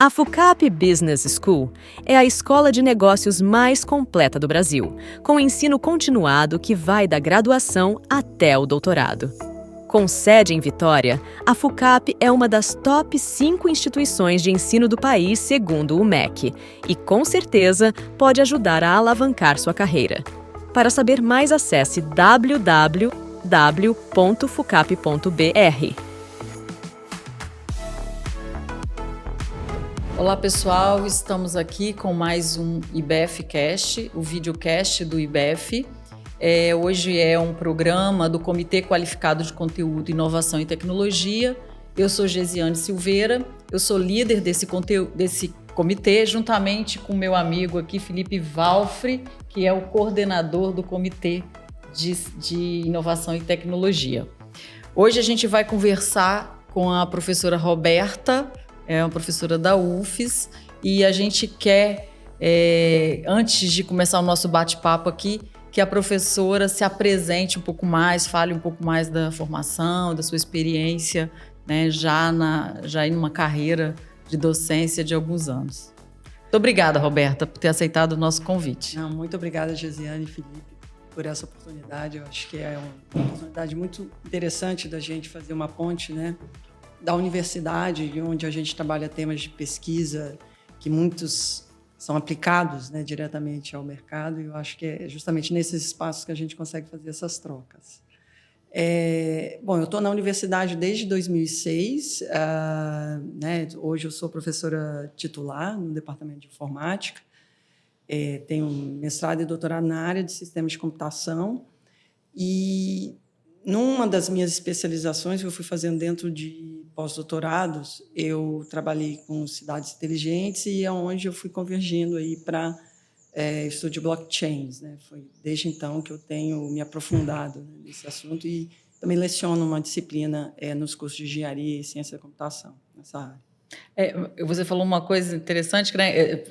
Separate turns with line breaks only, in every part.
A FUCAP Business School é a escola de negócios mais completa do Brasil, com ensino continuado que vai da graduação até o doutorado. Com sede em Vitória, a FUCAP é uma das top 5 instituições de ensino do país segundo o MEC e, com certeza, pode ajudar a alavancar sua carreira. Para saber mais, acesse www.fucap.br.
Olá pessoal, estamos aqui com mais um IBEF-Cast, o videocast do IBEF. Hoje é um programa do Comitê Qualificado de Conteúdo, Inovação e Tecnologia. Eu sou Gesiane Silveira, eu sou líder desse comitê, juntamente com meu amigo aqui, Felipe Valfre, que é o coordenador do Comitê de Inovação e Tecnologia. Hoje a gente vai conversar com a professora Roberta, é uma professora da UFES, e a gente quer, antes de começar o nosso bate-papo aqui, que a professora se apresente um pouco mais, fale um pouco mais da formação, da sua experiência, né, já em uma carreira de docência de alguns anos. Muito obrigada, Roberta, por ter aceitado o nosso convite.
Não, muito obrigada, Gesiane e Felipe, por essa oportunidade. Eu acho que é uma oportunidade muito interessante da gente fazer uma ponte, né, da universidade, onde a gente trabalha temas de pesquisa que muitos são aplicados, né, diretamente ao mercado, e eu acho que é justamente nesses espaços que a gente consegue fazer essas trocas. Bom, eu estou na universidade desde 2006, né, hoje eu sou professora titular no departamento de informática, tenho mestrado e doutorado na área de sistemas de computação, e numa das minhas especializações que eu fui fazendo dentro de pós-doutorados, eu trabalhei com cidades inteligentes e é onde eu fui convergindo aí para estudo de blockchains, né? Foi desde então que eu tenho me aprofundado, né, nesse assunto, e também leciono uma disciplina nos cursos de engenharia e ciência da computação, nessa área.
Você falou uma coisa interessante, né?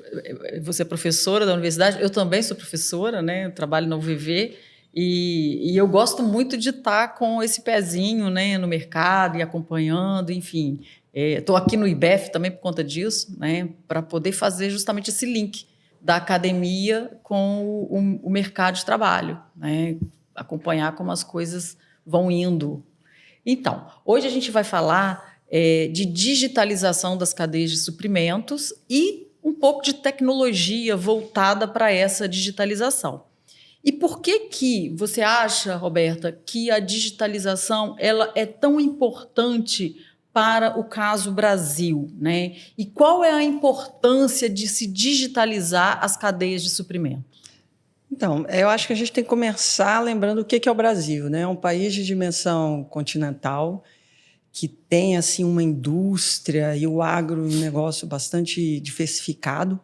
Você é professora da universidade, eu também sou professora, né? Eu trabalho na UVV, e eu gosto muito de estar com esse pezinho, né, no mercado e acompanhando, enfim. Estou aqui no IBEF também por conta disso, né, para poder fazer justamente esse link da academia com o mercado de trabalho, né, acompanhar como as coisas vão indo. Então, hoje a gente vai falar de digitalização das cadeias de suprimentos e um pouco de tecnologia voltada para essa digitalização. E por que você acha, Roberta, que a digitalização ela é tão importante para o caso Brasil, né? E qual é a importância de se digitalizar as cadeias de suprimento?
Então, eu acho que a gente tem que começar lembrando o que é o Brasil, né? É um país de dimensão continental que tem assim uma indústria e o agronegócio bastante diversificado,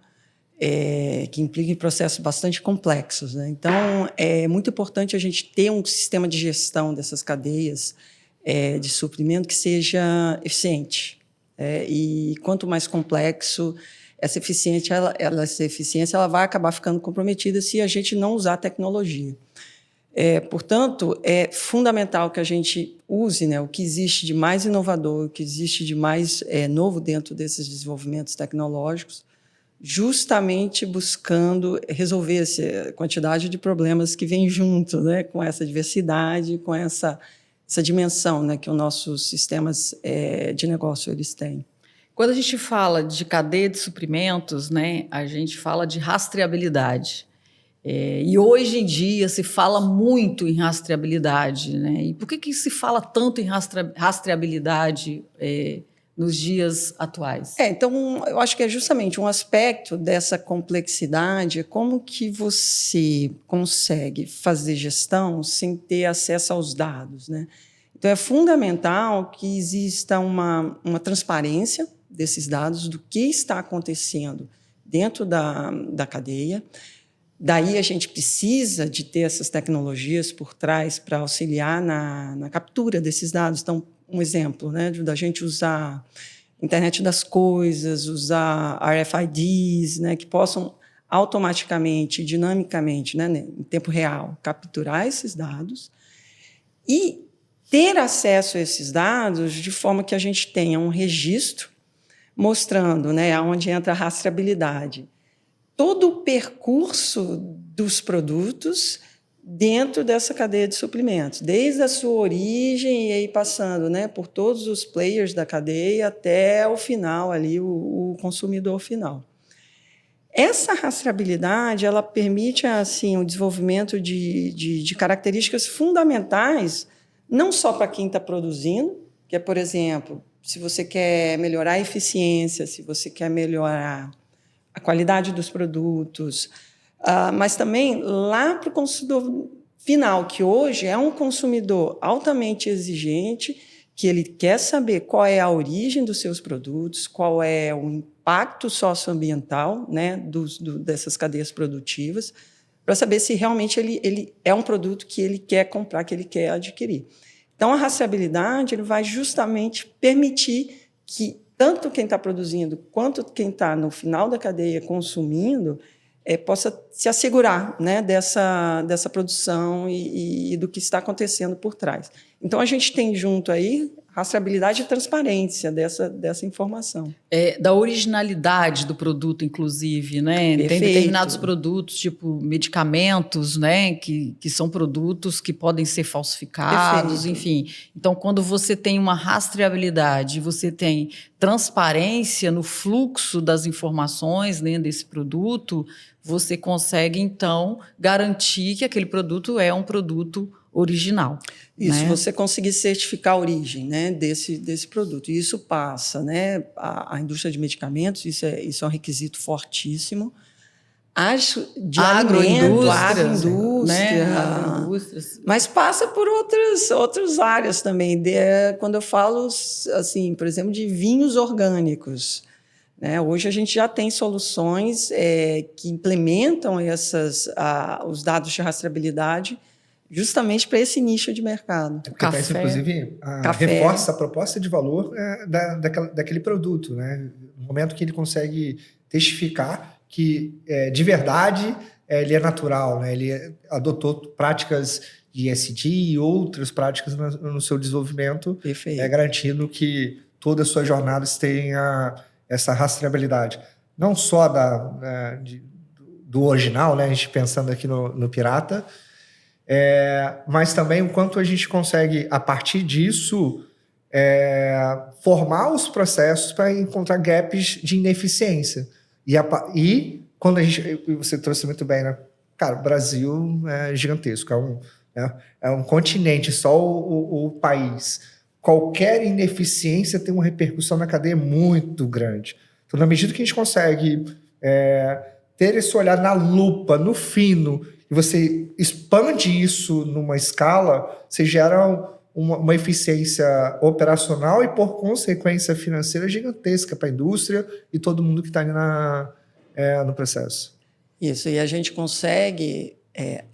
que implica em processos bastante complexos, né? Então, é muito importante a gente ter um sistema de gestão dessas cadeias de suprimento que seja eficiente. E quanto mais complexo, essa eficiência ela vai acabar ficando comprometida se a gente não usar tecnologia. Portanto, é fundamental que a gente use, né, o que existe de mais inovador, o que existe de mais novo dentro desses desenvolvimentos tecnológicos, justamente buscando resolver essa quantidade de problemas que vem junto, né, com essa diversidade, com essa dimensão, né, que os nossos sistemas de negócio eles têm.
Quando a gente fala de cadeia de suprimentos, né, a gente fala de rastreabilidade. E hoje em dia se fala muito em rastreabilidade, né? E por que se fala tanto em rastreabilidade nos dias atuais?
Então, eu acho que é justamente um aspecto dessa complexidade, como que você consegue fazer gestão sem ter acesso aos dados, né? Então, é fundamental que exista uma transparência desses dados, do que está acontecendo dentro da cadeia. Daí a gente precisa de ter essas tecnologias por trás para auxiliar na captura desses dados. Então, um exemplo, né, da gente usar internet das coisas, usar RFIDs, né, que possam automaticamente, dinamicamente, né, em tempo real, capturar esses dados e ter acesso a esses dados de forma que a gente tenha um registro, mostrando, né, onde entra a rastreabilidade. Todo o percurso dos produtos dentro dessa cadeia de suprimentos, desde a sua origem e aí passando, né, por todos os players da cadeia até o final, ali, o consumidor final. Essa rastreabilidade, ela permite assim, o desenvolvimento de características fundamentais, não só para quem está produzindo, que é, por exemplo, se você quer melhorar a eficiência, se você quer melhorar a qualidade dos produtos, mas também lá para o consumidor final, que hoje é um consumidor altamente exigente, que ele quer saber qual é a origem dos seus produtos, qual é o impacto socioambiental, né, dessas cadeias produtivas, para saber se realmente ele é um produto que ele quer comprar, que ele quer adquirir. Então, a rastreabilidade ele vai justamente permitir que tanto quem está produzindo quanto quem está no final da cadeia consumindo possa se assegurar, né, dessa produção e do que está acontecendo por trás. Então, a gente tem junto aí rastreabilidade e transparência dessa informação.
Da originalidade do produto, inclusive, né?
Perfeito.
Tem determinados produtos, tipo medicamentos, né? Que são produtos que podem ser falsificados,
Perfeito.
enfim. Então, quando você tem uma rastreabilidade, você tem transparência no fluxo das informações, né, desse produto, você consegue, então, garantir que aquele produto é um produto original.
Isso,
né?
você conseguir certificar a origem, né, desse produto. E isso passa, né, a indústria de medicamentos, isso é um requisito fortíssimo. De alimento, agroindústria,
né? Agroindústrias.
Mas passa por outras áreas também. Quando eu falo, assim, por exemplo, de vinhos orgânicos, né? Hoje a gente já tem soluções que implementam os dados de rastreabilidade justamente para esse nicho de mercado.
Porque parece, inclusive, reforça a proposta de valor daquele produto, né? No momento que ele consegue testificar que, de verdade, ele é natural, né? Ele adotou práticas de ESG e outras práticas no seu desenvolvimento,
Perfeito.
Garantindo que todas as suas jornadas tenham essa rastreabilidade. Não só do original, né? A gente pensando aqui no Pirata, mas também o quanto a gente consegue, a partir disso, formar os processos para encontrar gaps de ineficiência. E quando você trouxe muito bem, né? Cara, o Brasil é gigantesco, é um continente, só o país. Qualquer ineficiência tem uma repercussão na cadeia muito grande. Então, na medida que a gente consegue ter esse olhar na lupa, no fino, e você expande isso numa escala, você gera uma eficiência operacional e, por consequência financeira, gigantesca para a indústria e todo mundo que está ali no processo.
Isso, e a gente consegue,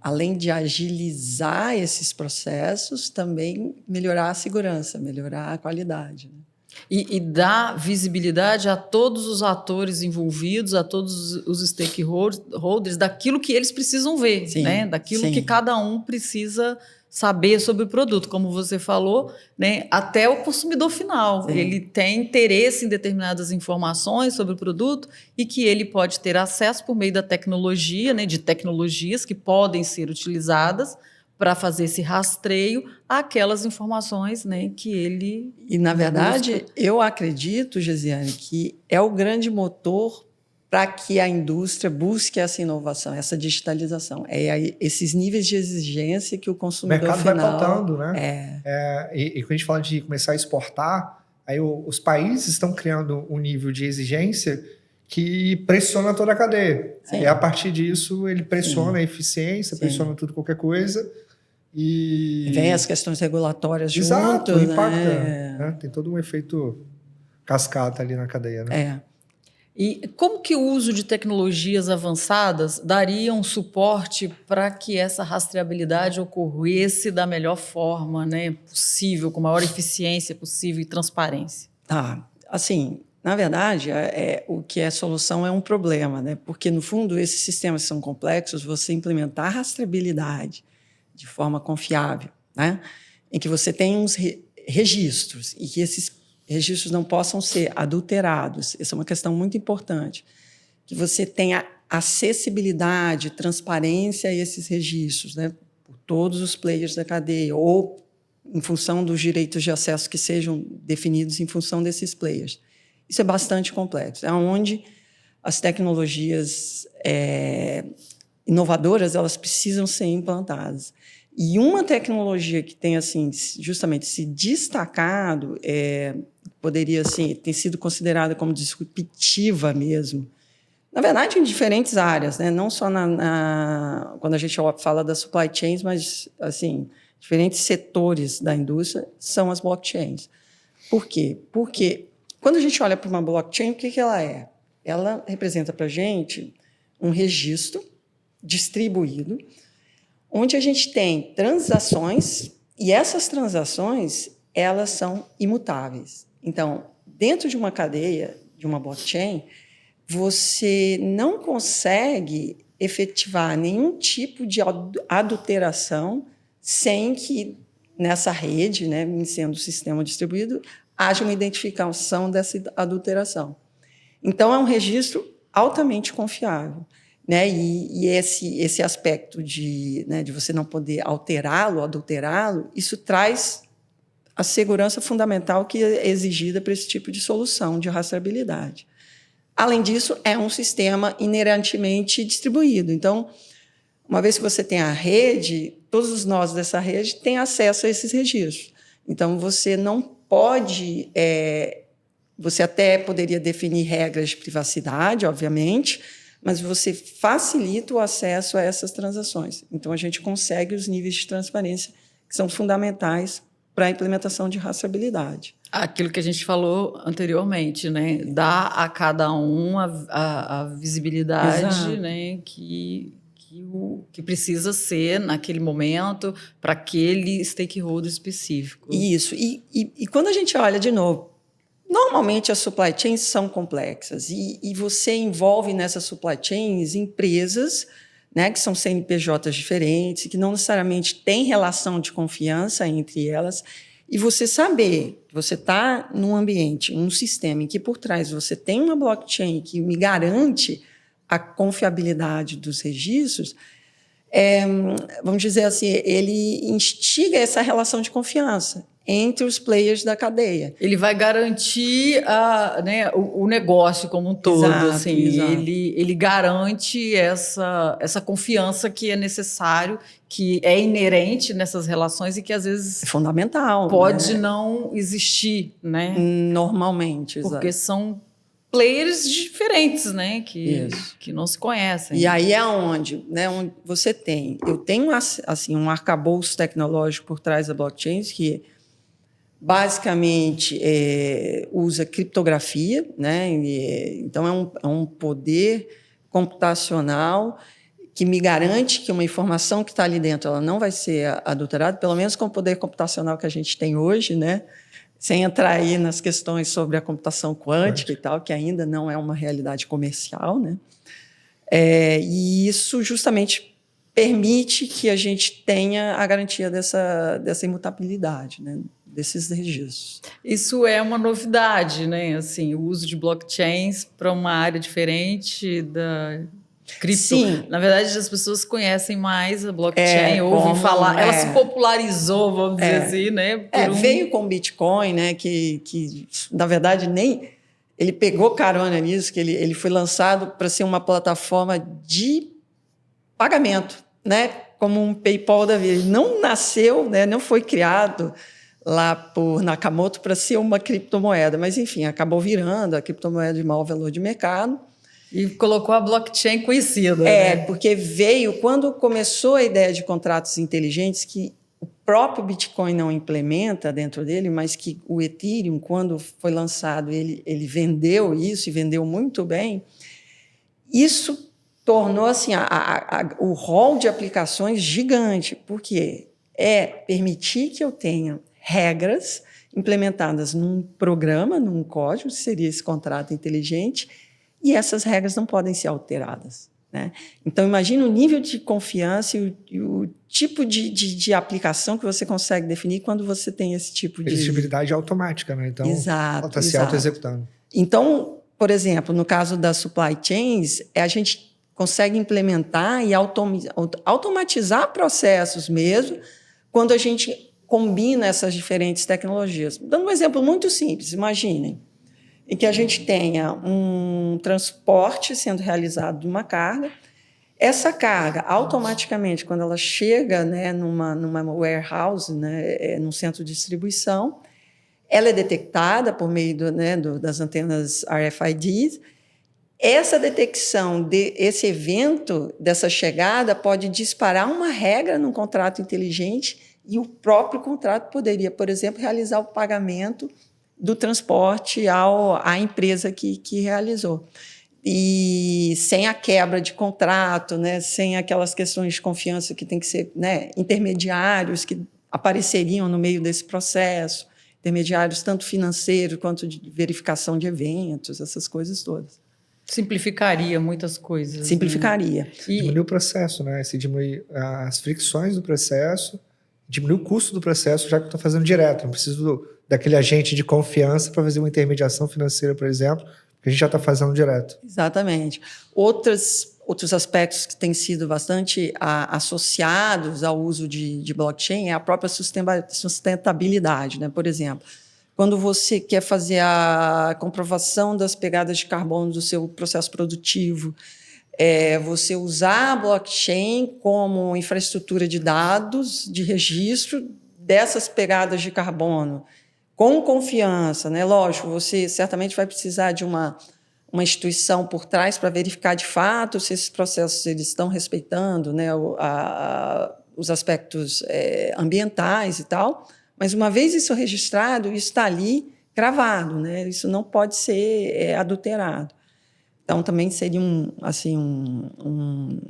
além de agilizar esses processos, também melhorar a segurança, melhorar a qualidade, né?
E dar visibilidade a todos os atores envolvidos, a todos os stakeholders, daquilo que eles precisam ver,
sim,
né? Daquilo
sim.
que cada um precisa saber sobre o produto. Como você falou, né? Até o consumidor final.
Sim.
Ele tem interesse em determinadas informações sobre o produto e que ele pode ter acesso por meio da tecnologia, né? De tecnologias que podem ser utilizadas para fazer esse rastreio àquelas informações, né, que ele...
E, na verdade, eu acredito, Gesiane, que é o grande motor para que a indústria busque essa inovação, essa digitalização. Esses níveis de exigência que o consumidor
final... O mercado vai pautando, né? E quando a gente fala de começar a exportar, aí os países estão criando um nível de exigência que pressiona toda a cadeia.
Sim.
E, a partir disso, ele pressiona
Sim.
a eficiência,
Sim.
pressiona tudo, qualquer coisa... E
vem as questões regulatórias
exato,
junto,
impacta,
né?
Tem todo um efeito cascata ali na cadeia, né?
E como que o uso de tecnologias avançadas daria um suporte para que essa rastreabilidade ocorresse da melhor forma, né, possível, com a maior eficiência possível e transparência?
Assim, na verdade, o que é solução é um problema, né? Porque, no fundo, esses sistemas são complexos, você implementar rastreabilidade de forma confiável, né? Em que você tem uns registros e que esses registros não possam ser adulterados. Essa é uma questão muito importante. Que você tenha acessibilidade, transparência a esses registros, né, por todos os players da cadeia, ou em função dos direitos de acesso que sejam definidos em função desses players. Isso é bastante complexo. É onde as tecnologias inovadoras elas precisam ser implantadas. E uma tecnologia que tem assim, justamente se destacado, poderia assim, ter sido considerada como disruptiva mesmo, na verdade, em diferentes áreas, né? Não só quando a gente fala das supply chains, mas assim, diferentes setores da indústria são as blockchains. Por quê? Porque quando a gente olha para uma blockchain, o que ela é? Ela representa para a gente um registro distribuído, onde a gente tem transações, e essas transações elas são imutáveis. Então, dentro de uma cadeia, de uma blockchain, você não consegue efetivar nenhum tipo de adulteração sem que nessa rede, né, sendo o sistema distribuído, haja uma identificação dessa adulteração. Então, é um registro altamente confiável, né? E esse aspecto de você não poder alterá-lo, adulterá-lo, isso traz a segurança fundamental que é exigida para esse tipo de solução de rastreabilidade. Além disso, é um sistema inerentemente distribuído. Então, uma vez que você tem a rede, todos os nós dessa rede têm acesso a esses registros. Então, você não pode... você até poderia definir regras de privacidade, obviamente, mas você facilita o acesso a essas transações. Então, a gente consegue os níveis de transparência que são fundamentais para a implementação de rastreabilidade.
Aquilo que a gente falou anteriormente, né? Dá a cada um a visibilidade, né? Que precisa ser naquele momento para aquele stakeholder específico.
Isso. E quando a gente olha de novo, normalmente as supply chains são complexas e você envolve nessas supply chains empresas, né, que são CNPJs diferentes, que não necessariamente têm relação de confiança entre elas. E você saber que você está num ambiente, num sistema em que por trás você tem uma blockchain que me garante a confiabilidade dos registros, vamos dizer assim, ele instiga essa relação de confiança entre os players da cadeia.
Ele vai garantir o negócio como um todo.
Exato,
assim.
exato.
Ele garante essa confiança que é necessário, que é inerente nessas relações e que às vezes
É fundamental.
pode
né?
não existir, né?
Normalmente,
Porque
exato.
são players diferentes, né? Que não se conhecem.
E aí é onde você tem... Eu tenho assim, um arcabouço tecnológico por trás da blockchain que basicamente usa criptografia, né? Então é um poder computacional que me garante que uma informação que está ali dentro ela não vai ser adulterada, pelo menos com o poder computacional que a gente tem hoje, né? Sem entrar aí nas questões sobre a computação quântica e tal, que ainda não é uma realidade comercial, né? E isso justamente permite que a gente tenha a garantia dessa imutabilidade, né? Desses registros.
Isso é uma novidade, né? Assim, o uso de blockchains para uma área diferente da cripto.
Sim.
Na verdade, as pessoas conhecem mais a blockchain, ouvem falar. Ela se popularizou, vamos dizer assim, né?
Veio com o Bitcoin, né? Que na verdade nem ele pegou carona nisso, que ele foi lançado para ser uma plataforma de pagamento, né? Como um PayPal da vida. Ele não nasceu, né? Não foi criado lá por Nakamoto para ser uma criptomoeda, mas enfim, acabou virando a criptomoeda de maior valor de mercado.
E colocou a blockchain conhecida. Né?
Porque veio, quando começou a ideia de contratos inteligentes, que o próprio Bitcoin não implementa dentro dele, mas que o Ethereum, quando foi lançado, ele vendeu isso e vendeu muito bem, isso tornou assim, o rol de aplicações gigante, porque permitir que eu tenha regras implementadas num programa, num código, que seria esse contrato inteligente, e essas regras não podem ser alteradas. né? Então, imagina o nível de confiança e o tipo de aplicação que você consegue definir quando você tem esse tipo de...
Existibilidade automática, né? Então,
Exato,
ela está se
exato.
auto-executando.
Então, por exemplo, no caso das supply chains, a gente consegue implementar e automatizar processos mesmo quando a gente combina essas diferentes tecnologias. Dando um exemplo muito simples, imaginem, em que a gente tenha um transporte sendo realizado de uma carga. Essa carga, automaticamente, quando ela chega, né, numa warehouse, né, num centro de distribuição, ela é detectada por meio das antenas RFID. Essa detecção desse evento, dessa chegada, pode disparar uma regra num contrato inteligente e o próprio contrato poderia, por exemplo, realizar o pagamento do transporte à empresa que realizou. E sem a quebra de contrato, né, sem aquelas questões de confiança que tem que ser, né, intermediários que apareceriam no meio desse processo, intermediários tanto financeiros quanto de verificação de eventos, essas coisas todas.
Simplificaria muitas coisas.
Simplificaria.
Né?
Diminui o processo, né? Se diminui as fricções do processo, diminui o custo do processo, já que eu estou fazendo direto. Não preciso daquele agente de confiança para fazer uma intermediação financeira, por exemplo, que a gente já está fazendo direto.
Exatamente. Outros aspectos que têm sido bastante associados ao uso de blockchain é a própria sustentabilidade, né? Por exemplo, quando você quer fazer a comprovação das pegadas de carbono do seu processo produtivo, você usar a blockchain como infraestrutura de dados, de registro dessas pegadas de carbono, com confiança, né? Lógico, você certamente vai precisar de uma instituição por trás para verificar de fato se esses processos eles estão respeitando, né, os aspectos ambientais e tal, mas uma vez isso registrado, isso está ali gravado, né? Isso não pode ser adulterado. Então, também seria um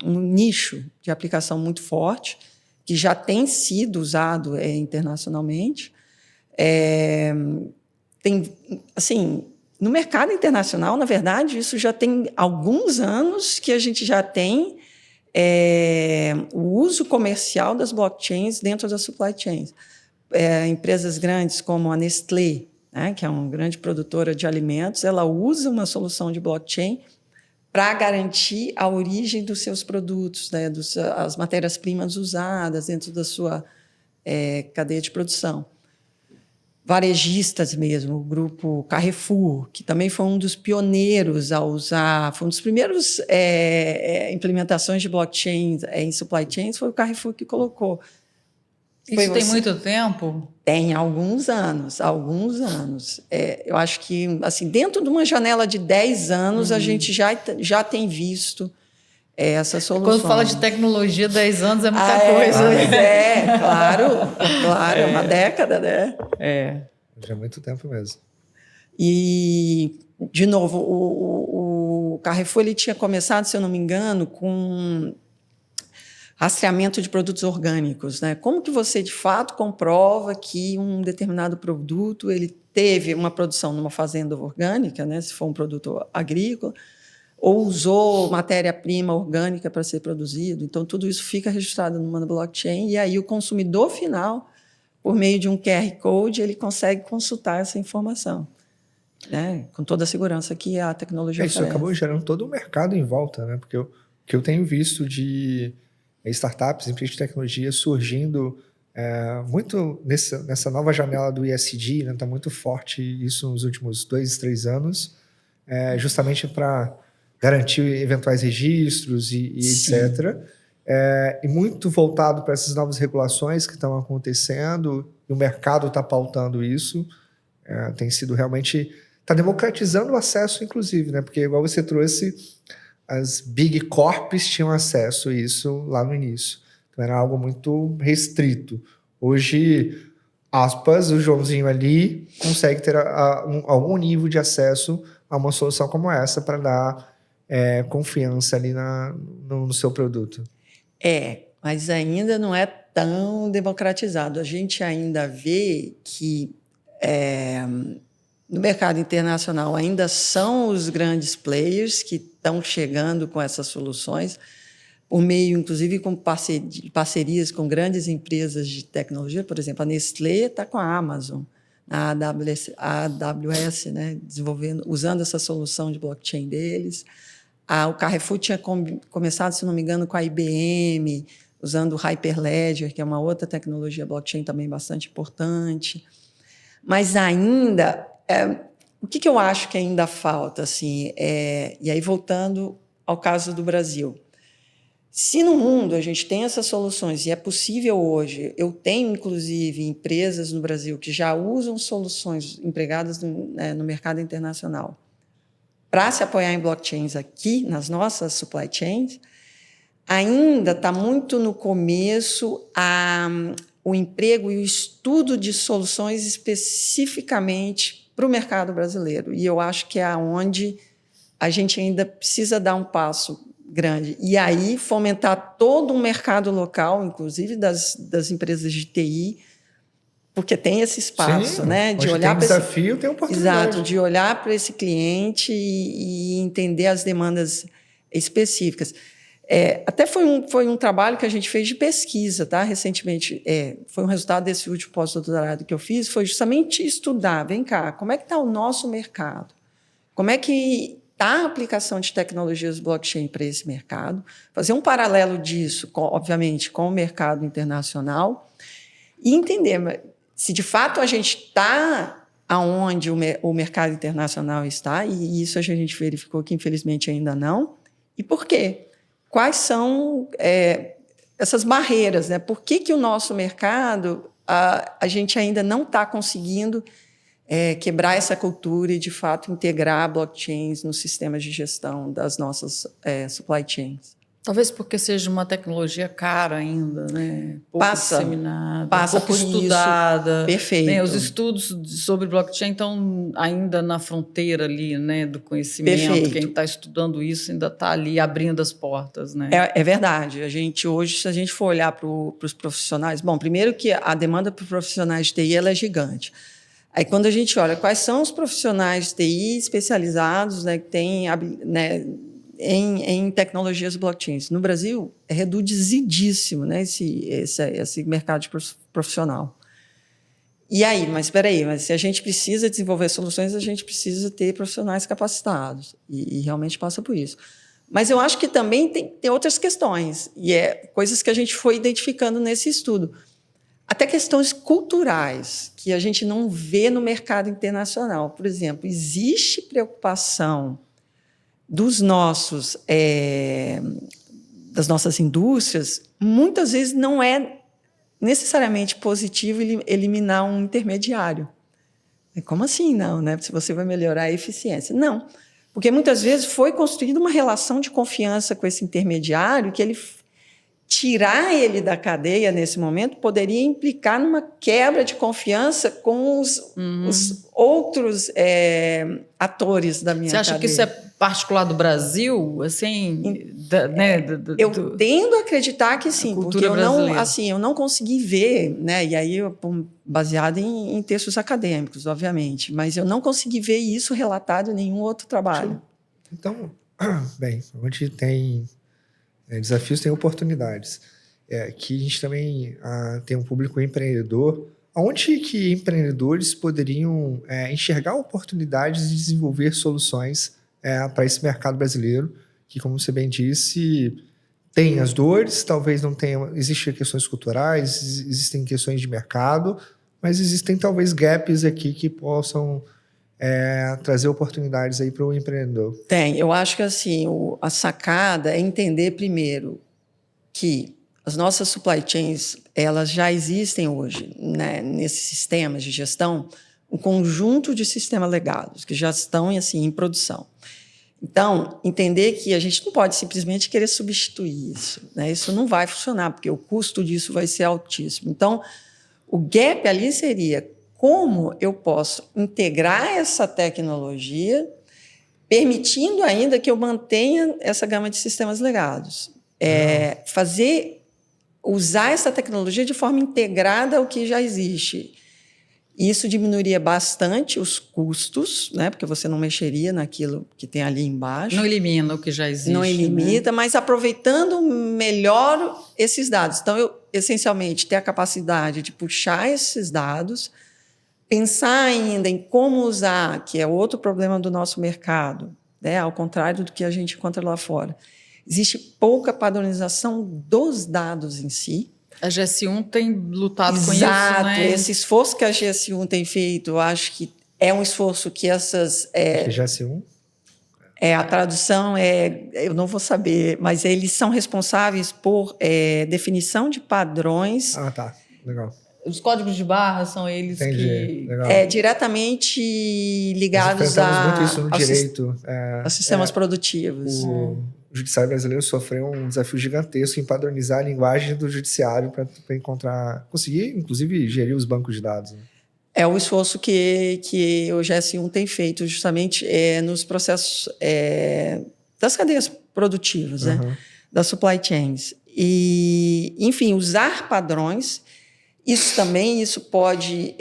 nicho de aplicação muito forte, que já tem sido usado internacionalmente. No mercado internacional, na verdade, isso já tem alguns anos que a gente já tem o uso comercial das blockchains dentro das supply chains. Empresas grandes como a Nestlé, né, que é uma grande produtora de alimentos, ela usa uma solução de blockchain para garantir a origem dos seus produtos, né, as matérias-primas usadas dentro da sua cadeia de produção. Varejistas mesmo, o grupo Carrefour, que também foi um dos pioneiros a usar, foi um dos primeiros implementações de blockchain em supply chains, foi o Carrefour que colocou.
Isso tem muito tempo?
Tem alguns anos. Eu acho que, assim, dentro de uma janela de 10 anos, a gente já tem visto essa solução.
Quando fala de tecnologia, 10 anos é muita coisa.
Claro, é uma década, né?
Já é muito tempo mesmo.
E, de novo, o Carrefour ele tinha começado, se eu não me engano, com rastreamento de produtos orgânicos, né? Como que você, de fato, comprova que um determinado produto ele teve uma produção numa fazenda orgânica, né? Se for um produto agrícola, ou usou matéria-prima orgânica para ser produzido. Então, tudo isso fica registrado numa blockchain e aí o consumidor final, por meio de um QR Code, ele consegue consultar essa informação, né? Com toda a segurança que a tecnologia
Isso
oferece.
acabou gerando todo o mercado em volta, né? Porque o que eu tenho visto de startups, empresas de tecnologia surgindo muito nessa nova janela do ESG, né? Tá muito forte isso nos últimos 2, 3 anos, justamente para garantir eventuais registros e etc. E muito voltado para essas novas regulações que estão acontecendo, e o mercado está pautando isso. Tem sido realmente... Está democratizando o acesso, inclusive, né? Porque, igual você trouxe, as big corps tinham acesso a isso lá no início. Então, era algo muito restrito. Hoje, aspas, o Joãozinho ali consegue ter algum nível de acesso a uma solução como essa para dar confiança ali no seu produto.
Mas ainda não é tão democratizado. A gente ainda vê que no mercado internacional ainda são os grandes players que estão chegando com essas soluções, por meio, inclusive, com parcerias com grandes empresas de tecnologia. Por exemplo, a Nestlé está com a Amazon, a AWS, né, usando essa solução de blockchain deles. O Carrefour tinha começado, se não me engano, com a IBM, usando o Hyperledger, que é uma outra tecnologia blockchain também bastante importante. Mas ainda, o que eu acho que ainda falta? Assim, e aí, voltando ao caso do Brasil. Se no mundo a gente tem essas soluções, e é possível hoje, eu tenho, inclusive, empresas no Brasil que já usam soluções empregadas no mercado internacional para se apoiar em blockchains aqui, nas nossas supply chains, ainda está muito no começo o emprego e o estudo de soluções especificamente para o mercado brasileiro. E eu acho que é onde a gente ainda precisa dar um passo grande. E aí fomentar todo um mercado local, inclusive das empresas de TI, porque tem esse espaço,
sim,
né? De olhar
tem desafio, tem oportunidade.
Exato, de olhar para esse cliente e entender as demandas específicas. Até foi um trabalho que a gente fez de pesquisa, tá? Recentemente. Foi um resultado desse último pós-doutorado que eu fiz, foi justamente estudar, vem cá, como é que está o nosso mercado? Como é que está a aplicação de tecnologias blockchain para esse mercado? Fazer um paralelo disso, obviamente, com o mercado internacional e entender se, de fato, a gente está aonde o mercado internacional está, e isso a gente verificou que, infelizmente, ainda não, e por quê? Quais são essas barreiras, né? Por que o nosso mercado, a gente ainda não está conseguindo quebrar essa cultura e, de fato, integrar blockchains nos sistemas de gestão das nossas supply chains?
Talvez porque seja uma tecnologia cara ainda, né? Pouco disseminada, pouco estudada.
Perfeito.
Né? Os estudos sobre blockchain estão ainda na fronteira ali, né, do conhecimento.
Perfeito.
Quem está estudando isso ainda está ali abrindo as portas, né?
É verdade. A gente hoje, se a gente for olhar para os profissionais, bom, primeiro que a demanda por profissionais de TI ela é gigante. Aí, quando a gente olha quais são os profissionais de TI especializados, né, que têm, né, em tecnologias blockchains. No Brasil, é reduzidíssimo, né, esse mercado profissional. E aí, mas espera aí, se a gente precisa desenvolver soluções, a gente precisa ter profissionais capacitados, e realmente passa por isso. Mas eu acho que também tem outras questões, e coisas que a gente foi identificando nesse estudo. Até questões culturais, que a gente não vê no mercado internacional. Por exemplo, existe preocupação das nossas indústrias, muitas vezes não é necessariamente positivo eliminar um intermediário. Como assim não, né? Se você vai melhorar a eficiência. Não, porque muitas vezes foi construída uma relação de confiança com esse intermediário que tirar ele da cadeia nesse momento poderia implicar numa quebra de confiança com os outros atores da minha cadeia.
Você acha que isso é particular do Brasil? Assim,
eu tendo a acreditar que sim, porque eu não consegui ver, né, e aí baseado em textos acadêmicos, obviamente, mas eu não consegui ver isso relatado em nenhum outro trabalho.
Então, bem, onde tem desafios, tem oportunidades. Aqui a gente também tem um público empreendedor. Onde que empreendedores poderiam enxergar oportunidades de desenvolver soluções para esse mercado brasileiro, que, como você bem disse, tem as dores, talvez não tenha, existem questões culturais, existem questões de mercado, mas existem talvez gaps aqui que possam trazer oportunidades aí para o empreendedor.
Eu acho que assim, a sacada é entender primeiro que as nossas supply chains, elas já existem hoje, né, nesses sistemas de gestão, um conjunto de sistemas legados que já estão assim, em produção. Então, entender que a gente não pode simplesmente querer substituir isso, né? Isso não vai funcionar, porque o custo disso vai ser altíssimo. Então, o gap ali seria como eu posso integrar essa tecnologia, permitindo ainda que eu mantenha essa gama de sistemas legados. Usar essa tecnologia de forma integrada ao que já existe. Isso diminuiria bastante os custos, né? Porque você não mexeria naquilo que tem ali embaixo.
Não elimina o que já existe.
Não elimina,
né?
mas aproveitando melhor esses dados. Então, eu, essencialmente, ter a capacidade de puxar esses dados, pensar ainda em como usar, que é outro problema do nosso mercado, né? Ao contrário do que a gente encontra lá fora. Existe pouca padronização dos dados em si.
A GS1 tem lutado com isso,
Exato,
né?
esse esforço que a GS1 tem feito, eu acho que é um esforço que essas...
GS1?
a tradução eu não vou saber, mas eles são responsáveis por definição de padrões.
Ah, tá. Legal.
Os códigos de barra são eles
Entendi.
que...
Legal.
Diretamente ligados
Nós enfrentamos muito isso no direito.
aos sistemas produtivos.
O judiciário brasileiro sofreu um desafio gigantesco em padronizar a linguagem do judiciário para conseguir, inclusive, gerir os bancos de dados. Né?
É o esforço que o GS1 tem feito justamente nos processos das cadeias produtivas, né? Das supply chains. E, enfim, usar padrões, isso pode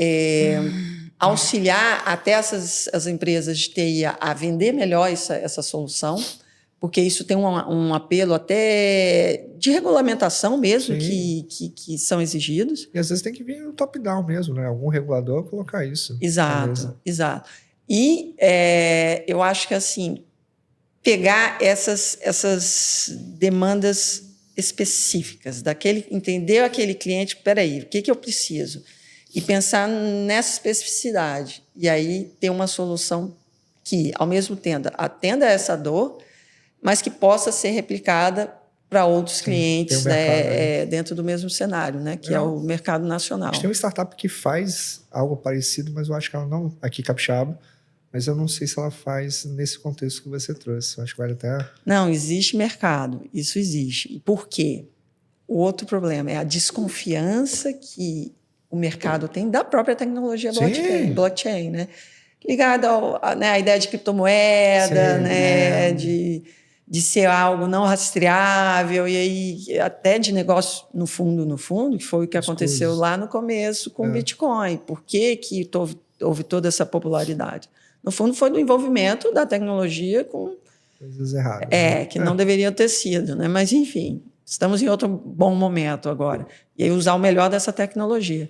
auxiliar até as empresas de TI a vender melhor essa solução, porque isso tem um apelo até de regulamentação mesmo que são exigidos.
E às vezes tem que vir no top-down mesmo, né? Algum regulador colocar isso.
Exato. E eu acho que assim, pegar essas demandas específicas, entender aquele cliente, peraí, o que eu preciso? E pensar nessa especificidade. E aí ter uma solução que, ao mesmo tempo, atenda a essa dor, mas que possa ser replicada para outros clientes dentro do mesmo cenário, né? Que é o mercado nacional.
A gente tem uma startup que faz algo parecido, mas eu acho que ela não... Aqui, capixaba, mas eu não sei se ela faz nesse contexto que você trouxe. Eu acho que vale até...
Não, existe mercado. Isso existe. E por quê? O outro problema é a desconfiança que o mercado tem da própria tecnologia blockchain, né? Ligada à ideia de criptomoeda, né? De ser algo não rastreável, e aí até de negócio no fundo, que foi o que aconteceu lá no começo com o Bitcoin. Por que houve toda essa popularidade? No fundo, foi do envolvimento da tecnologia com...
coisas erradas.
Que não deveriam ter sido, né? Mas, enfim, estamos em outro bom momento agora. E aí usar o melhor dessa tecnologia.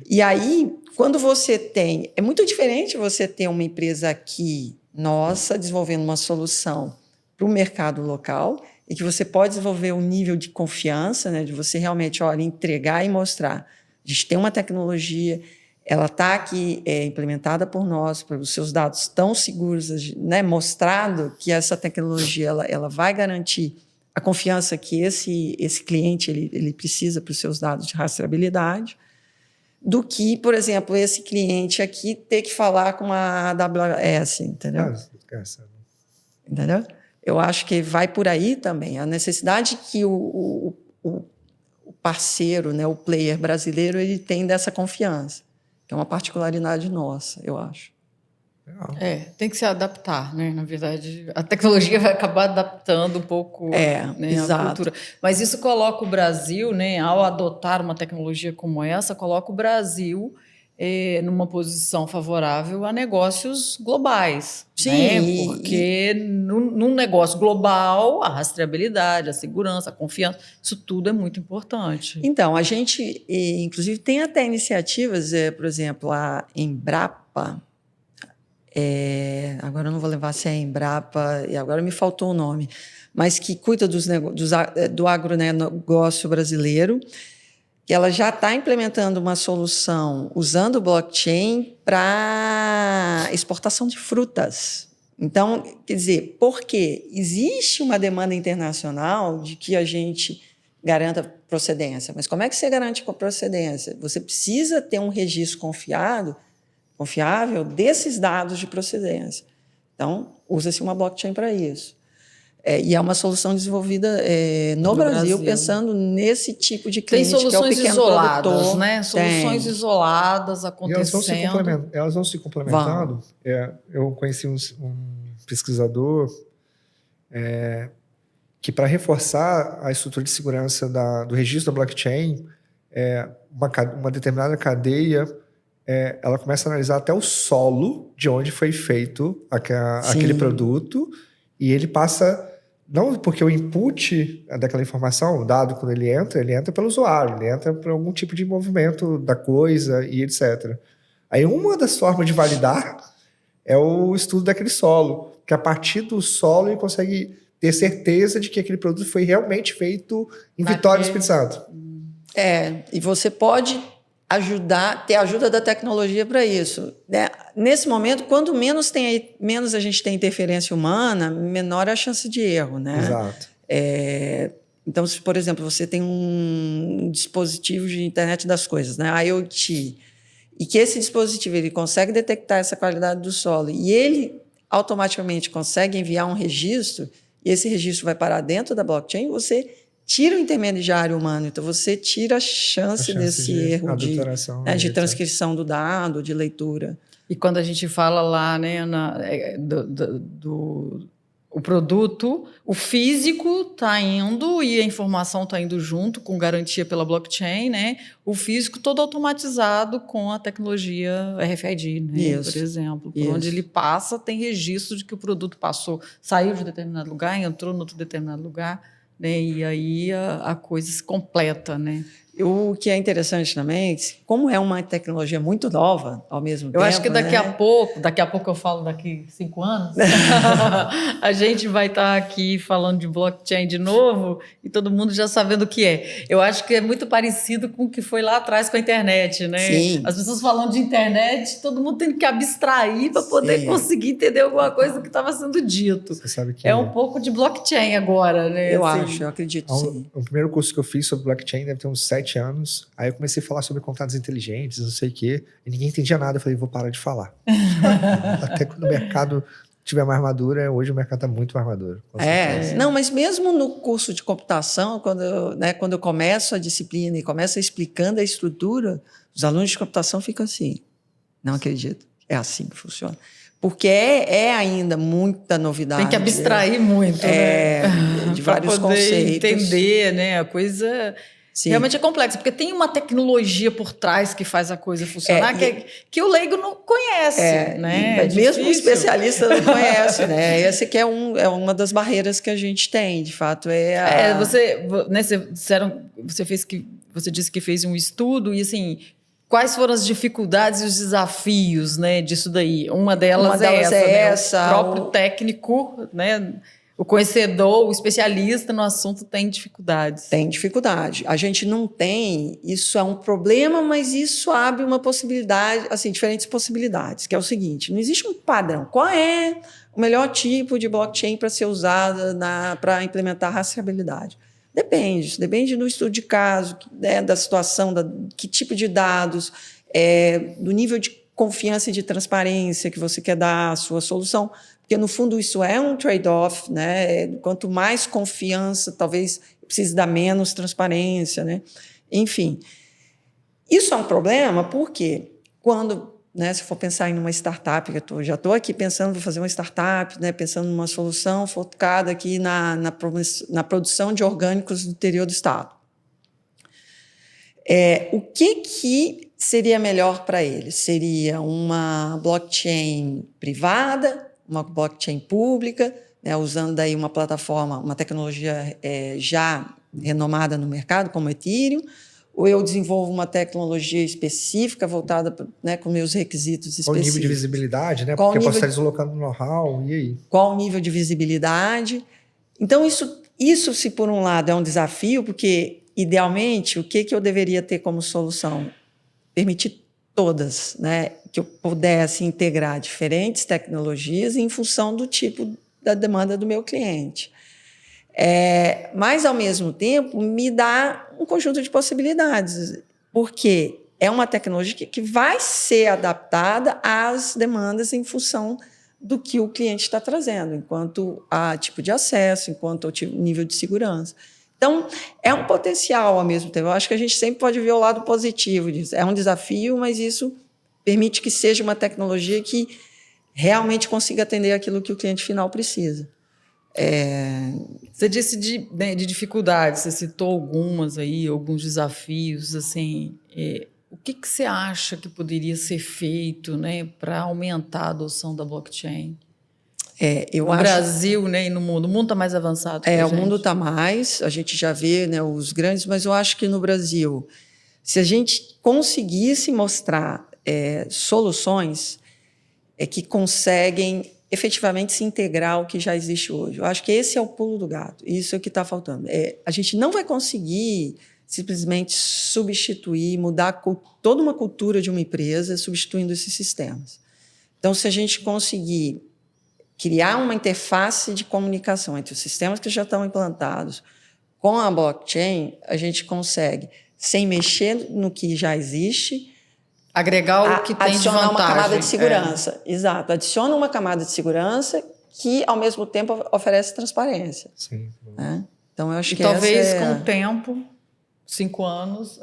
E aí, quando você tem... É muito diferente você ter uma empresa aqui, nossa, desenvolvendo uma solução para o mercado local e que você pode desenvolver um nível de confiança, né, de você realmente entregar e mostrar. A gente tem uma tecnologia, ela está aqui implementada por nós, os seus dados estão seguros, né, mostrado que essa tecnologia ela vai garantir a confiança que esse cliente ele precisa para os seus dados de rastreabilidade, do que, por exemplo, esse cliente aqui ter que falar com a AWS, entendeu? Entendeu? Eu acho que vai por aí também. A necessidade que o parceiro, né, o player brasileiro, ele tem dessa confiança, que é uma particularidade nossa, eu acho.
Tem que se adaptar, né? Na verdade, a tecnologia vai acabar adaptando um pouco a cultura. Mas isso coloca o Brasil, né, ao adotar uma tecnologia como essa, coloca o Brasil numa posição favorável a negócios globais.
Sim.
Né? Porque num negócio global, a rastreabilidade, a segurança, a confiança, isso tudo é muito importante.
Então, a gente, inclusive, tem até iniciativas, por exemplo, a Embrapa, agora eu não vou levar se é Embrapa, e agora me faltou o nome, mas que cuida do agronegócio brasileiro, que ela já está implementando uma solução usando o blockchain para exportação de frutas. Então, quer dizer, por quê? Existe uma demanda internacional de que a gente garanta procedência, mas como é que você garante a procedência? Você precisa ter um registro confiável desses dados de procedência. Então, usa-se uma blockchain para isso. E é uma solução desenvolvida no Brasil, pensando nesse tipo de cliente,
tem soluções
que é o pequeno
isoladas,
produtor.
né? Soluções isoladas acontecendo.
Elas vão se complementando. Eu conheci um pesquisador que, para reforçar a estrutura de segurança do registro da blockchain, uma determinada cadeia ela começa a analisar até o solo de onde foi feito aquele produto, e ele passa... Não porque o input daquela informação, o dado, quando ele entra pelo usuário, ele entra por algum tipo de movimento da coisa e etc. Aí uma das formas de validar é o estudo daquele solo, que a partir do solo ele consegue ter certeza de que aquele produto foi realmente feito em Vitória do Espírito Santo.
E você pode ter ajuda da tecnologia para isso, né? Nesse momento, quanto menos a gente tem interferência humana, menor é a chance de erro, né?
Exato.
Então, se, por exemplo, você tem um dispositivo de internet das coisas, né? IoT, e que esse dispositivo ele consegue detectar essa qualidade do solo e ele automaticamente consegue enviar um registro, e esse registro vai parar dentro da blockchain, você tira o intermediário humano, então você tira a chance desse erro de transcrição do dado, de leitura.
E quando a gente fala lá, né, o produto, o físico está indo e a informação está indo junto, com garantia pela blockchain, né? O físico todo automatizado com a tecnologia RFID, né? Por exemplo. Por onde ele passa, tem registro de que o produto passou, saiu de determinado lugar, entrou em outro determinado lugar, né? E aí a coisa se completa, né?
O que é interessante também, como é uma tecnologia muito nova ao mesmo tempo...
Eu acho que daqui a pouco eu falo daqui 5 anos, a gente vai estar aqui falando de blockchain de novo e todo mundo já sabendo o que é. Eu acho que é muito parecido com o que foi lá atrás com a internet, né?
Sim.
As pessoas falando de internet, todo mundo tendo que abstrair para poder conseguir entender alguma coisa que estava sendo dito.
Você sabe que
um pouco de blockchain agora, né?
Eu acredito, sim.
O primeiro curso que eu fiz sobre blockchain deve ter uns 7 anos. Aí eu comecei a falar sobre contratos inteligentes, não sei o quê, e ninguém entendia nada. Eu falei, vou parar de falar. Até quando o mercado tiver mais maduro, hoje o mercado está muito mais maduro.
Não, mas mesmo no curso de computação, quando eu começo a disciplina e começo explicando a estrutura, os alunos de computação ficam assim, não acredito, é assim que funciona. Porque é ainda muita novidade.
Tem que abstrair muito, né?
De vários conceitos.
Entender, né? A coisa... Sim. Realmente é complexo, porque tem uma tecnologia por trás que faz a coisa funcionar que o leigo não conhece, né?
Mesmo o especialista não conhece, né? Essa que é uma das barreiras que a gente tem, de fato. Você disse que fez um estudo e, assim, quais foram as dificuldades e os desafios, né, disso daí? Uma delas é essa. O próprio técnico, né? O conhecedor, o especialista no assunto tem dificuldades. Tem dificuldade. A gente não tem, isso é um problema, mas isso abre uma possibilidade, assim, diferentes possibilidades, que é o seguinte, não existe um padrão. Qual é o melhor tipo de blockchain para ser usada para implementar rastreabilidade? Depende do estudo de caso, né, da situação, que tipo de dados, do nível de confiança e de transparência que você quer dar à sua solução, porque, no fundo, isso é um trade-off, né? Quanto mais confiança, talvez precise dar menos transparência, né? Enfim, isso é um problema porque quando, né, se for pensar em uma startup, já estou aqui pensando, vou fazer uma startup, né, pensando numa solução focada aqui na produção de orgânicos do interior do estado. O que seria melhor para eles? Seria uma blockchain privada, uma blockchain pública, né, usando daí uma plataforma, uma tecnologia já renomada no mercado, como Ethereum, ou eu desenvolvo uma tecnologia específica voltada, né, com meus requisitos específicos. Qual o nível
de visibilidade, né? Porque eu posso estar deslocando know-how, e aí?
Qual o nível de visibilidade? Então, isso se por um lado é um desafio, porque, idealmente, o que eu deveria ter como solução? Permitir todas, né, que eu pudesse integrar diferentes tecnologias em função do tipo da demanda do meu cliente. Mas, ao mesmo tempo, me dá um conjunto de possibilidades, porque é uma tecnologia que vai ser adaptada às demandas em função do que o cliente está trazendo, enquanto a tipo de acesso, enquanto ao nível de segurança. Então, é um potencial ao mesmo tempo. Eu acho que a gente sempre pode ver o lado positivo disso. É um desafio, mas isso permite que seja uma tecnologia que realmente consiga atender aquilo que o cliente final precisa.
Você disse de dificuldades, você citou algumas aí, alguns desafios, assim, o que você acha que poderia ser feito, né, para aumentar a adoção da blockchain? No Brasil, né, e no mundo. O mundo está mais avançado que a
o
gente.
mundo está mais, a gente já vê, né, os grandes, mas eu acho que no Brasil, se a gente conseguisse mostrar soluções que conseguem efetivamente se integrar ao que já existe hoje. Eu acho que esse é o pulo do gato, isso é o que está faltando. A gente não vai conseguir simplesmente substituir, mudar toda uma cultura de uma empresa substituindo esses sistemas. Então, se a gente conseguir criar uma interface de comunicação entre os sistemas que já estão implantados com a blockchain, a gente consegue, sem mexer no que já existe,
agregar o que tem de
adicionar
vantagem.
uma camada de segurança. Exato, adiciona uma camada de segurança que, ao mesmo tempo, oferece transparência.
Sim.
Né? Então, eu acho que
talvez com o tempo, 5 anos,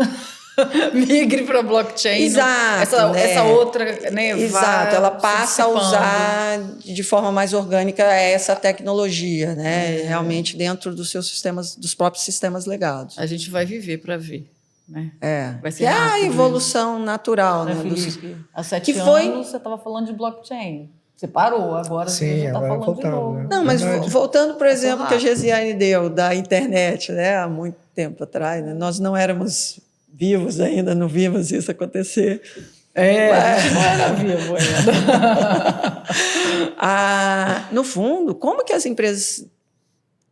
migre para blockchain.
Exato.
Essa outra, né,
exato, ela passa a usar de forma mais orgânica essa tecnologia, né? Realmente dentro dos seus sistemas, dos próprios sistemas legados.
A gente vai viver para ver. Né?
Vai ser a evolução natural, né?
Felipe? Há 7 anos você estava falando de blockchain. Você parou, agora você está falando voltando, de novo.
Né? Não, mas voltando, por exemplo, que a Gesiane deu da internet, né? Há muito tempo atrás, né? Nós não éramos vivos ainda, não vimos isso acontecer.
A gente não era vivo
ainda. No fundo, como que as empresas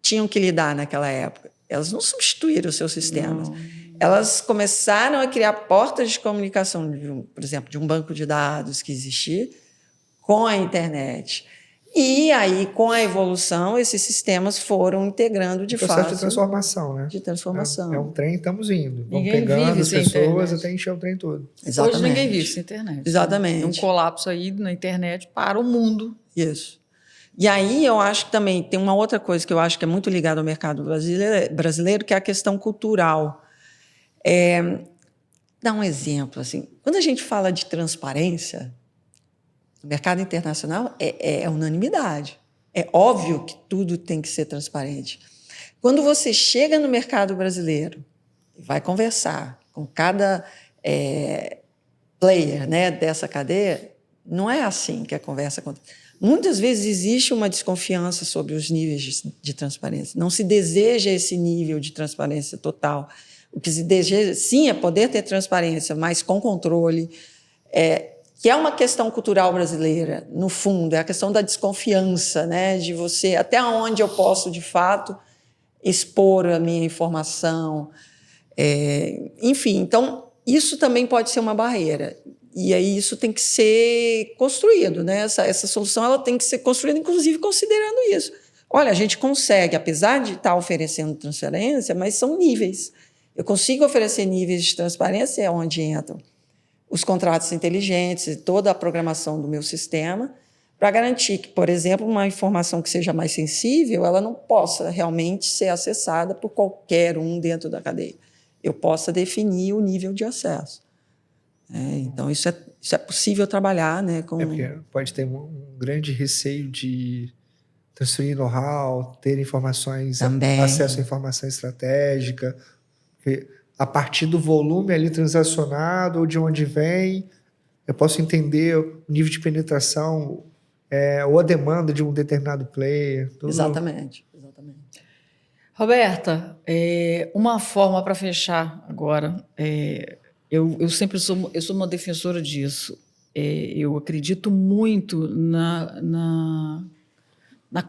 tinham que lidar naquela época? Elas não substituíram os seus sistemas. Não. Elas começaram a criar portas de comunicação, por exemplo, de um banco de dados que existia com a internet. E aí, com a evolução, esses sistemas foram integrando de fato.
Processo de transformação, né?
De transformação.
É um trem, estamos indo. Vamos
ninguém
pegando as pessoas
internet.
Até encher o trem todo.
Exatamente.
Hoje ninguém vive sem internet.
Exatamente.
Tem um colapso aí na internet para o mundo.
Isso. E aí eu acho que também tem uma outra coisa que eu acho que é muito ligada ao mercado brasileiro, que é a questão cultural. Dar um exemplo, assim, quando a gente fala de transparência, no mercado internacional é unanimidade. É óbvio que tudo tem que ser transparente. Quando você chega no mercado brasileiro e vai conversar com cada player, né, dessa cadeia, não é assim que a conversa acontece. Muitas vezes existe uma desconfiança sobre os níveis de transparência. Não se deseja esse nível de transparência total. O que se deseja, sim, é poder ter transparência, mas com controle, que é uma questão cultural brasileira, no fundo, é a questão da desconfiança, né, de você, até onde eu posso, de fato, expor a minha informação. Enfim, então, isso também pode ser uma barreira. E aí isso tem que ser construído, né? Essa solução ela tem que ser construída, inclusive, considerando isso. Olha, a gente consegue, apesar de estar oferecendo transparência, mas são níveis. Eu consigo oferecer níveis de transparência onde entram os contratos inteligentes e toda a programação do meu sistema para garantir que, por exemplo, uma informação que seja mais sensível, ela não possa realmente ser acessada por qualquer um dentro da cadeia. Eu possa definir o nível de acesso. Então, isso é possível trabalhar, né, com...
porque pode ter um grande receio de transferir know-how, ter informações,
também.
Acesso à informação estratégica, porque a partir do volume ali transacionado ou de onde vem, eu posso entender o nível de penetração ou a demanda de um determinado player.
Exatamente.
Roberta, uma forma para fechar agora, eu sempre sou uma defensora disso. Eu acredito muito na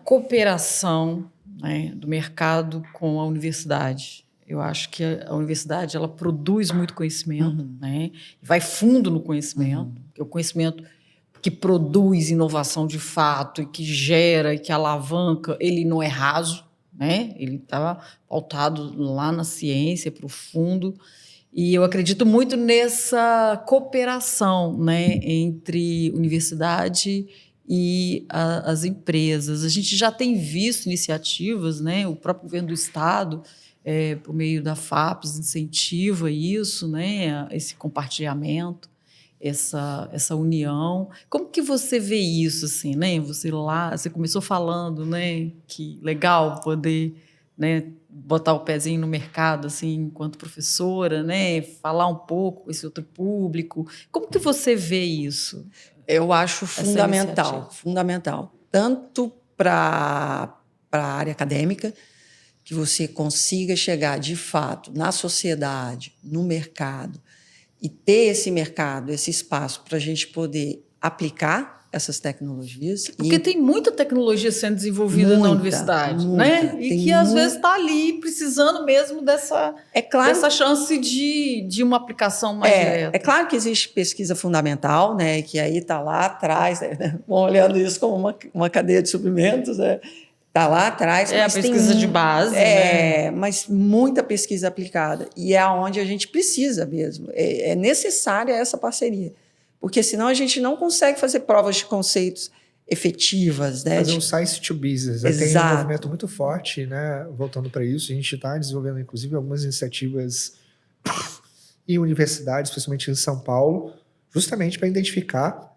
cooperação, né, do mercado com a universidade. Eu acho que a universidade ela produz muito conhecimento, né? Vai fundo no conhecimento, que é o conhecimento que produz inovação de fato e que gera e que alavanca, ele não é raso, né? Ele está pautado lá na ciência, profundo. E eu acredito muito nessa cooperação, né, entre universidade e as empresas. A gente já tem visto iniciativas, né? O próprio governo do Estado, por meio da FAPES, incentiva isso, né? Esse compartilhamento, essa união. Como que você vê isso, assim, né? Você começou falando, né, que legal poder né, botar o pezinho no mercado, assim, enquanto professora, né, falar um pouco com esse outro público. Como que você vê isso?
Eu acho fundamental,
iniciativa?
fundamental. Tanto para a área acadêmica, que você consiga chegar, de fato, na sociedade, no mercado, e ter esse mercado, esse espaço para a gente poder aplicar essas tecnologias.
Porque tem muita tecnologia sendo desenvolvida na universidade, né? E que às vezes está ali precisando mesmo dessa chance de uma aplicação mais direta.
É claro que existe pesquisa fundamental, né? Que aí está lá atrás, né? Olhando isso como uma cadeia de suprimentos, né? Está lá atrás.
A pesquisa de base. Né?
Mas muita pesquisa aplicada. E é onde a gente precisa mesmo. É necessária essa parceria. Porque senão a gente não consegue fazer provas de conceitos efetivas. Né?
Fazer um science to business. Tem um movimento muito forte, né? Voltando para isso. A gente está desenvolvendo, inclusive, algumas iniciativas em universidades, especialmente em São Paulo, justamente para identificar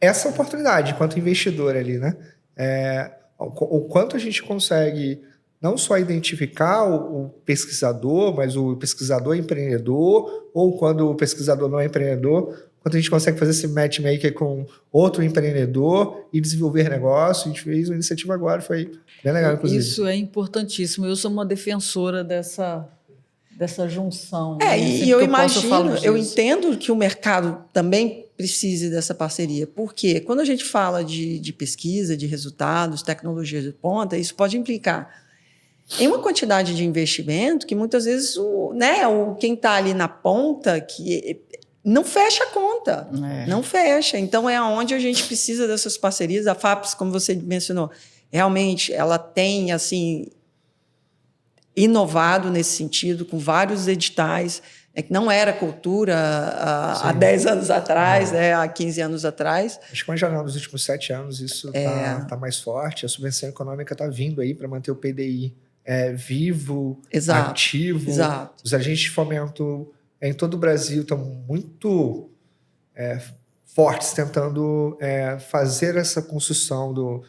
essa oportunidade enquanto investidor ali, né? O quanto a gente consegue não só identificar o pesquisador, mas o pesquisador empreendedor, ou quando o pesquisador não é empreendedor, quanto a gente consegue fazer esse matchmaker com outro empreendedor e desenvolver negócio. A gente fez uma iniciativa agora, foi bem legal, inclusive.
Isso é importantíssimo. Eu sou uma defensora dessa junção.
E eu imagino, eu entendo que o mercado também precise dessa parceria, porque quando a gente fala de pesquisa, de resultados, tecnologias de ponta, isso pode implicar em uma quantidade de investimento que muitas vezes quem está ali na ponta que não fecha a conta, não fecha. Então é onde a gente precisa dessas parcerias. A FAPES, como você mencionou, realmente ela tem assim inovado nesse sentido, com vários editais, que não era cultura há 10 anos atrás, há 15 anos atrás.
Acho que mais janela nos últimos 7 anos isso está mais forte. A subvenção econômica está vindo aí para manter o PDI vivo, ativo.
Exato.
Os agentes de fomento em todo o Brasil estão muito fortes tentando fazer essa construção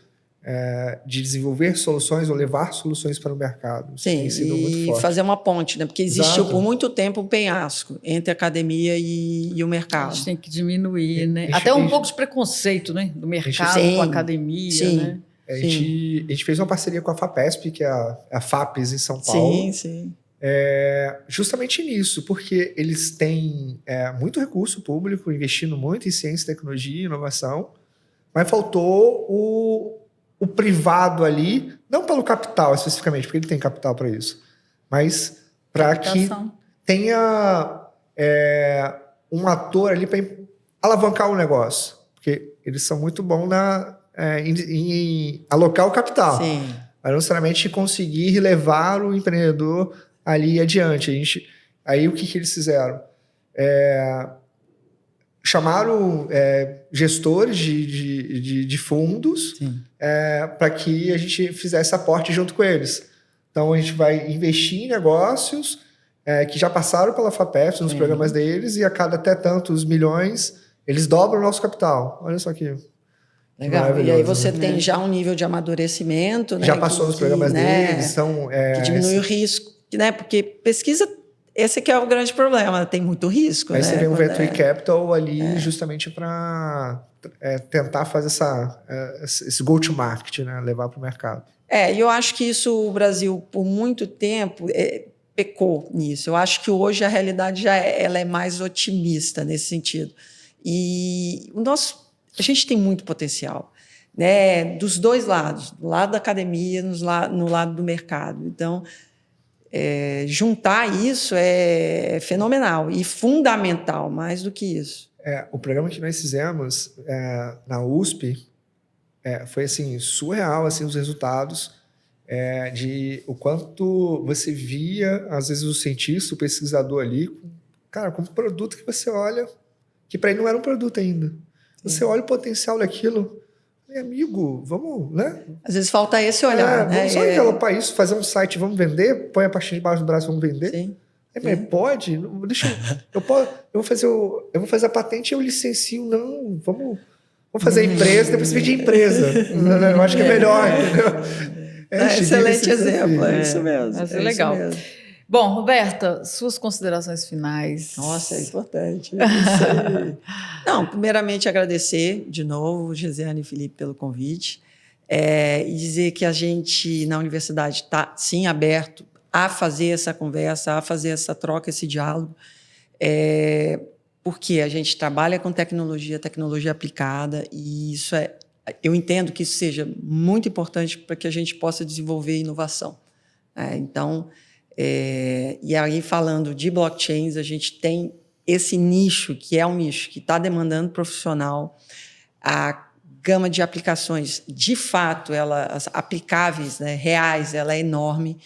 de desenvolver soluções ou levar soluções para o mercado.
Sim,
tem sido muito forte.
Fazer uma ponte, né? Porque existiu por muito tempo um penhasco entre a academia e o mercado.
A gente tem que diminuir, né? Até um pouco de preconceito, né? Do mercado com a academia, né?
A gente fez uma parceria com a FAPESP, que é a FAPES em São Paulo.
Sim.
Justamente nisso, porque eles têm muito recurso público, investindo muito em ciência, tecnologia e inovação, mas faltou o privado ali, não pelo capital especificamente, porque ele tem capital para isso, mas para que tenha um ator ali para alavancar o negócio, porque eles são muito bons em alocar o capital, mas não necessariamente conseguir levar o empreendedor ali adiante. Aí o que eles fizeram? Chamaram gestores de fundos para que a gente fizesse aporte junto com eles. Então, a gente vai investir em negócios que já passaram pela FAPESP nos programas deles, e a cada até tantos milhões, eles dobram o nosso capital. Olha só aqui.
Legal. E aí você tem já um nível de amadurecimento. Né,
já passou nos programas deles.
Que diminui o risco. Né, porque pesquisa... Esse que é o grande problema, tem muito risco.
Aí você vem um Venture Capital ali justamente para tentar fazer esse go-to-market, né? Levar para o mercado.
E eu acho que isso o Brasil, por muito tempo, pecou nisso. Eu acho que hoje a realidade ela é mais otimista nesse sentido. E a gente tem muito potencial, né? Dos dois lados, do lado da academia, no lado do mercado. Então... juntar isso é fenomenal e fundamental, mais do que isso.
O programa que nós fizemos na USP foi assim, surreal assim, os resultados de o quanto você via, às vezes, o cientista, o pesquisador ali, como produto que você olha, que para ele não era um produto ainda. Você olha o potencial daquilo. Amigo, vamos, né?
Às vezes falta esse olhar, né?
Vamos só envelopar isso, fazer um site, vamos vender, põe a pastinha debaixo do braço, vamos vender.
Sim.
Mas pode? Eu vou fazer a patente e eu licencio. Não, vamos fazer a empresa, depois você vende a empresa. Eu acho que é melhor, entendeu?
excelente exemplo, é isso mesmo.
Vai ser
é isso
legal.
mesmo.
Bom, Roberta, suas considerações finais.
Nossa, é importante. Isso aí. Não, primeiramente agradecer de novo, Gesiane e Felipe, pelo convite. E dizer que a gente, na universidade, está, sim, aberto a fazer essa conversa, a fazer essa troca, esse diálogo, porque a gente trabalha com tecnologia aplicada, e isso eu entendo que isso seja muito importante para que a gente possa desenvolver inovação. Então, e aí, falando de blockchains, a gente tem esse nicho, que é um nicho que está demandando profissional, a gama de aplicações, de fato, as aplicáveis, né, reais, ela é enorme.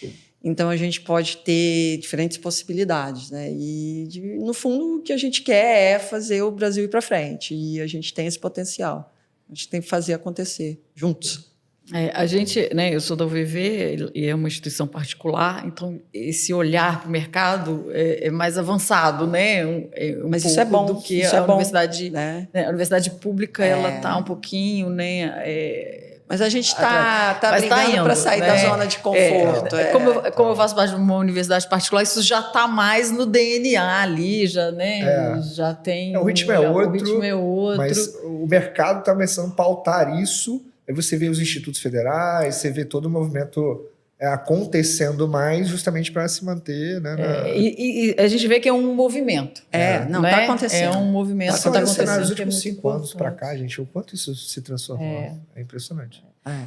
Então, a gente pode ter diferentes possibilidades, né? E, no fundo, o que a gente quer é fazer o Brasil ir para frente. E a gente tem esse potencial. A gente tem que fazer acontecer juntos.
A gente, né, eu sou da UVV e é uma instituição particular, então esse olhar para o mercado é mais avançado, né?
Mas isso é bom
do que
isso
a
é bom,
universidade,
né?
A universidade pública ela está um pouquinho, né?
Mas a gente está brigando para sair da zona de conforto.
Como eu faço parte de uma universidade particular, isso já está mais no DNA ali, já, né? Já tem.
O ritmo é outro.
O ritmo é outro.
Mas o mercado está começando a pautar isso. Aí você vê os institutos federais, você vê todo o movimento acontecendo mais justamente para se manter, né?
E a gente vê que é um movimento.
Não está acontecendo.
É um movimento que
está
acontecendo.
Nos últimos 5 anos para cá, gente, o quanto isso se transformou. É impressionante.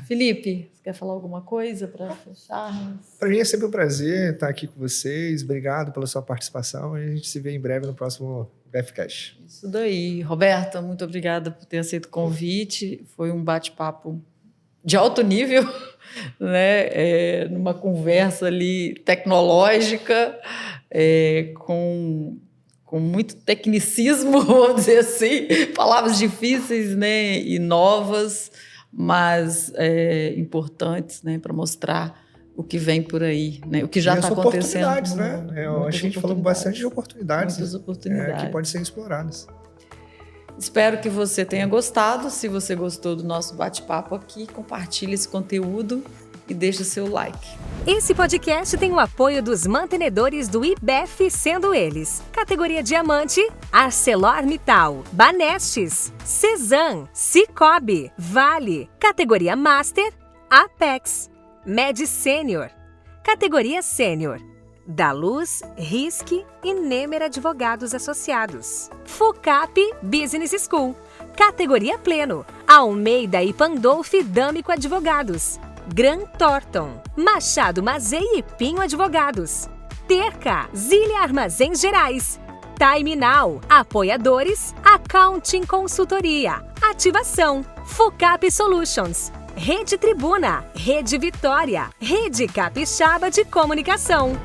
Felipe, você quer falar alguma coisa para fecharmos?
Para mim é sempre um prazer estar aqui com vocês. Obrigado pela sua participação e a gente se vê em breve no próximo BFcast.
Isso daí. Roberta, muito obrigada por ter aceito o convite. Foi um bate-papo de alto nível, né? Numa conversa ali tecnológica, com muito tecnicismo, vamos dizer assim, palavras difíceis, né? E novas, mas importantes, né? Para mostrar o que vem por aí, né? O que já está acontecendo.
Oportunidades, né? Eu acho que a gente falou bastante de oportunidades.
Muitas oportunidades.
Que podem ser exploradas.
Espero que você tenha gostado. Se você gostou do nosso bate-papo aqui, compartilhe esse conteúdo e deixe seu like.
Esse podcast tem o apoio dos mantenedores do IBEF, sendo eles: categoria Diamante, ArcelorMittal, Banestes, Cezan, Cicobi, Vale, categoria Master, Apex, Med Sênior, categoria Sênior, Da Luz, Risque e Nemer Advogados Associados. FUCAP Business School, categoria Pleno, Almeida e Pandolfi D'Amico Advogados. Grant Thornton, Machado Mazei e Pinho Advogados. Terca, Zília Armazéns Gerais. Time Now, apoiadores, Accounting Consultoria, Ativação, FUCAP Solutions, Rede Tribuna, Rede Vitória, Rede Capixaba de Comunicação.